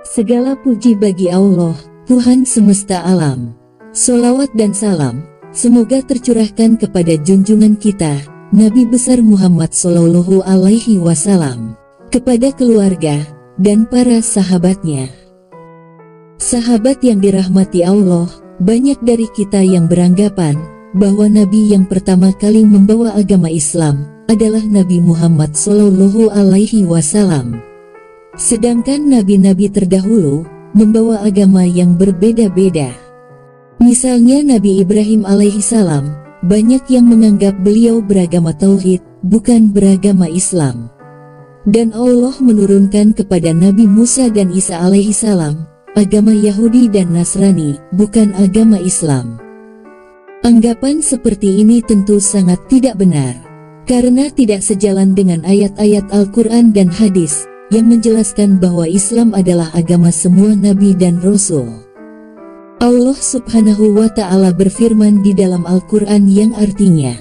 Segala puji bagi Allah, Tuhan semesta alam. Sholawat dan salam, semoga tercurahkan kepada junjungan kita, Nabi besar Muhammad Sallallahu Alaihi Wasallam, kepada keluarga, dan para sahabatnya. Sahabat yang dirahmati Allah, banyak dari kita yang beranggapan, bahwa Nabi yang pertama kali membawa agama Islam, adalah Nabi Muhammad Sallallahu Alaihi Wasallam. Sedangkan nabi-nabi terdahulu membawa agama yang berbeda-beda. Misalnya Nabi Ibrahim alaihissalam, banyak yang menganggap beliau beragama tauhid, bukan beragama Islam. Dan Allah menurunkan kepada Nabi Musa dan Isa alaihissalam, agama Yahudi dan Nasrani, bukan agama Islam. Anggapan seperti ini tentu sangat tidak benar, karena tidak sejalan dengan ayat-ayat Al-Quran dan hadis, yang menjelaskan bahwa Islam adalah agama semua nabi dan rasul. Allah Subhanahu wa Ta'ala berfirman di dalam Al-Quran yang artinya,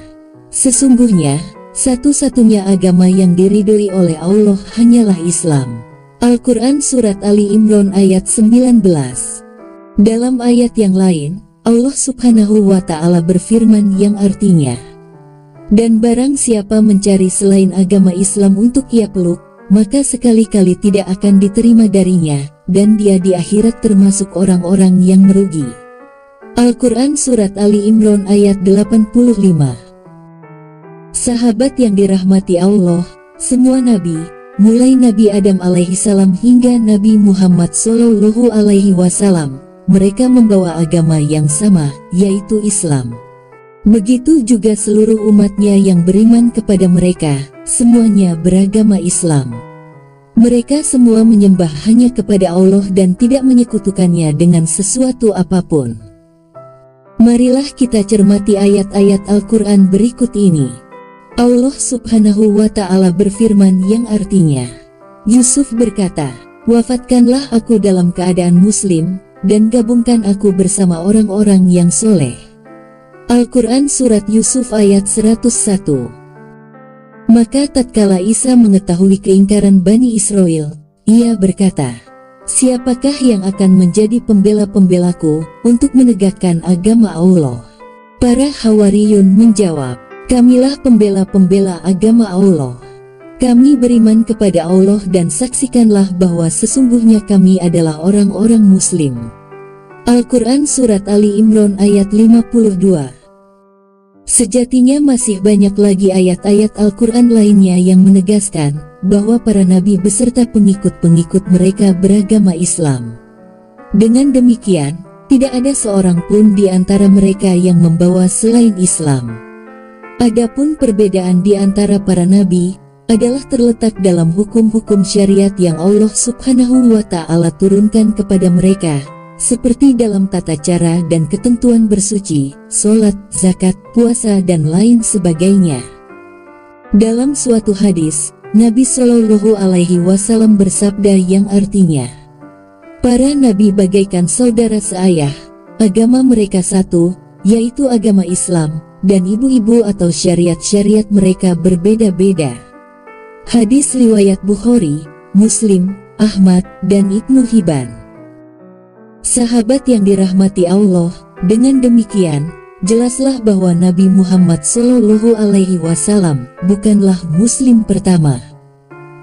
sesungguhnya, satu-satunya agama yang diridhoi oleh Allah hanyalah Islam. Al-Quran Surat Ali Imran ayat 19. Dalam ayat yang lain, Allah Subhanahu wa Ta'ala berfirman yang artinya, dan barang siapa mencari selain agama Islam untuk ia peluk, maka sekali-kali tidak akan diterima darinya, dan dia di akhirat termasuk orang-orang yang merugi. Al-Quran Surat Ali Imran ayat 85. Sahabat yang dirahmati Allah, semua nabi, mulai Nabi Adam alaihissalam hingga Nabi Muhammad Sallallahu Alaihi Wasallam, mereka membawa agama yang sama, yaitu Islam. Begitu juga seluruh umatnya yang beriman kepada mereka, semuanya beragama Islam. Mereka semua menyembah hanya kepada Allah dan tidak menyekutukannya dengan sesuatu apapun. Marilah kita cermati ayat-ayat Al-Quran berikut ini. Allah Subhanahu wa Ta'ala berfirman yang artinya, Yusuf berkata, wafatkanlah aku dalam keadaan muslim, dan gabungkan aku bersama orang-orang yang soleh. Al-Quran Surat Yusuf ayat 101. Maka tatkala Isa mengetahui keingkaran Bani Israel, ia berkata, siapakah yang akan menjadi pembela-pembelaku untuk menegakkan agama Allah? Para Hawariyun menjawab, kamilah pembela-pembela agama Allah. Kami beriman kepada Allah dan saksikanlah bahwa sesungguhnya kami adalah orang-orang muslim. Al-Quran Surat Ali Imran ayat 52. Sejatinya masih banyak lagi ayat-ayat Al-Quran lainnya yang menegaskan bahwa para nabi beserta pengikut-pengikut mereka beragama Islam. Dengan demikian, tidak ada seorang pun di antara mereka yang membawa selain Islam. Adapun perbedaan di antara para nabi adalah terletak dalam hukum-hukum syariat yang Allah Subhanahu wa Ta'ala turunkan kepada mereka, seperti dalam tata cara dan ketentuan bersuci, sholat, zakat, puasa dan lain sebagainya. Dalam suatu hadis, Nabi Sallallahu Alaihi Wasallam bersabda yang artinya, para nabi bagaikan saudara seayah, agama mereka satu, yaitu agama Islam, dan ibu-ibu atau syariat-syariat mereka berbeda-beda. Hadis riwayat Bukhari, Muslim, Ahmad, dan Ibnu Hibban. Sahabat yang dirahmati Allah, dengan demikian, jelaslah bahwa Nabi Muhammad Sallallahu Alaihi Wasallam bukanlah Muslim pertama.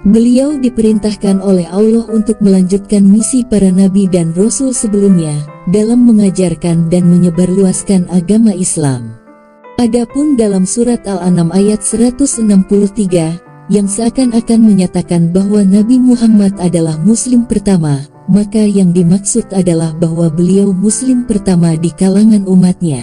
Beliau diperintahkan oleh Allah untuk melanjutkan misi para nabi dan rasul sebelumnya, dalam mengajarkan dan menyebarluaskan agama Islam. Adapun dalam surat Al-An'am ayat 163, yang seakan-akan menyatakan bahwa Nabi Muhammad adalah Muslim pertama, maka yang dimaksud adalah bahwa beliau Muslim pertama di kalangan umatnya.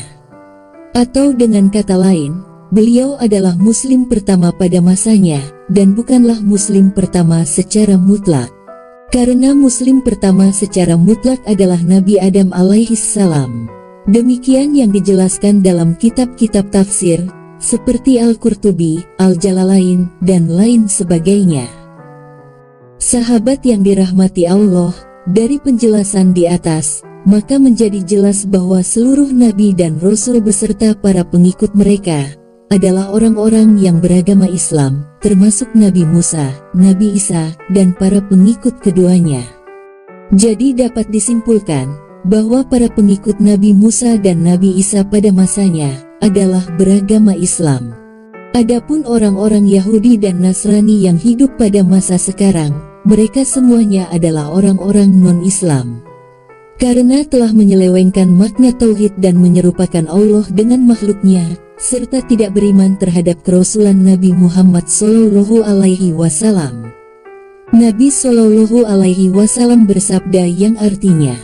Atau dengan kata lain, beliau adalah Muslim pertama pada masanya, dan bukanlah Muslim pertama secara mutlak. Karena Muslim pertama secara mutlak adalah Nabi Adam alaihissalam. Demikian yang dijelaskan dalam kitab-kitab tafsir, seperti Al-Qurtubi, Al-Jalalain, dan lain sebagainya. Sahabat yang dirahmati Allah, dari penjelasan di atas, maka menjadi jelas bahwa seluruh nabi dan rasul beserta para pengikut mereka adalah orang-orang yang beragama Islam, termasuk Nabi Musa, Nabi Isa, dan para pengikut keduanya. Jadi dapat disimpulkan bahwa para pengikut Nabi Musa dan Nabi Isa pada masanya adalah beragama Islam. Adapun orang-orang Yahudi dan Nasrani yang hidup pada masa sekarang, mereka semuanya adalah orang-orang non-Islam. Karena telah menyelewengkan makna tauhid dan menyerupakan Allah dengan makhluknya, serta tidak beriman terhadap kerasulan Nabi Muhammad SAW. Nabi SAW bersabda yang artinya,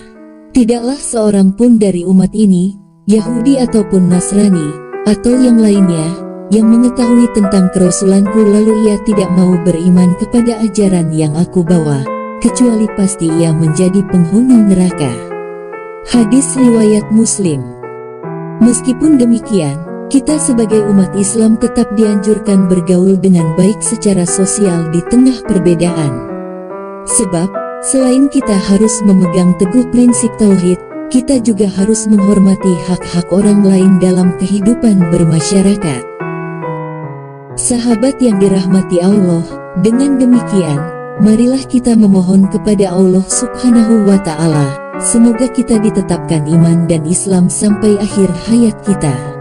tidaklah seorang pun dari umat ini, Yahudi ataupun Nasrani, atau yang lainnya, yang mengetahui tentang kerasulanku lalu ia tidak mau beriman kepada ajaran yang aku bawa, kecuali pasti ia menjadi penghuni neraka. Hadis riwayat Muslim. Meskipun demikian, kita sebagai umat Islam tetap dianjurkan bergaul dengan baik secara sosial di tengah perbedaan. Sebab, selain kita harus memegang teguh prinsip tauhid, kita juga harus menghormati hak-hak orang lain dalam kehidupan bermasyarakat. Sahabat yang dirahmati Allah, dengan demikian, marilah kita memohon kepada Allah Subhanahu wa Ta'ala, semoga kita ditetapkan iman dan Islam sampai akhir hayat kita.